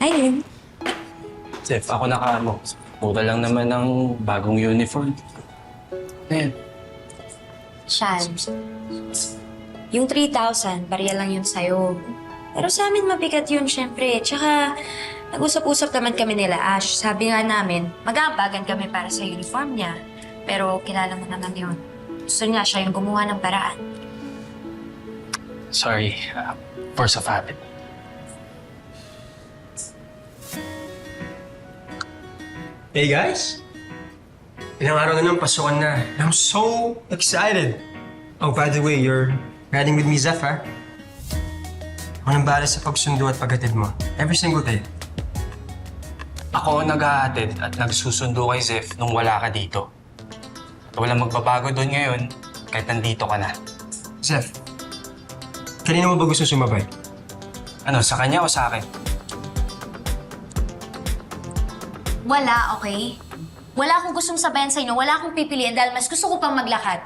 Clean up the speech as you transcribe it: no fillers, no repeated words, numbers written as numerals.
Ayun. Chef, ako nakaano. Mura lang naman ng bagong uniform. Ayan. Shan, yung 3,000, bariya lang yun sa'yo. Pero sa amin mabigat yun, syempre. Tsaka, nag-usap-usap naman kami nila, Ash. Sabi nga namin, mag-aambagan kami para sa uniform niya. Pero kilala mo naman yun. Gusto niya siya yung gumawa ng paraan. Sorry, force of habit. Hey guys! Ilang araw na nang pasukan na. I'm so excited! Oh, by the way, you're riding with me, Zeph, ha? Ako nang bahala sa pagsundo at paghatid mo. Every single day. Ako ang nag-aatid at nagsusundo kay Zeph nung wala ka dito. At walang magbabago doon ngayon kahit nandito ka na. Zeph, kanina mo ba gusto sumabay? Ano, sa kanya o sa akin? Wala, okay? Wala akong gustong sabayan sa inyo. Wala akong pipiliin dahil mas gusto ko pang maglakad.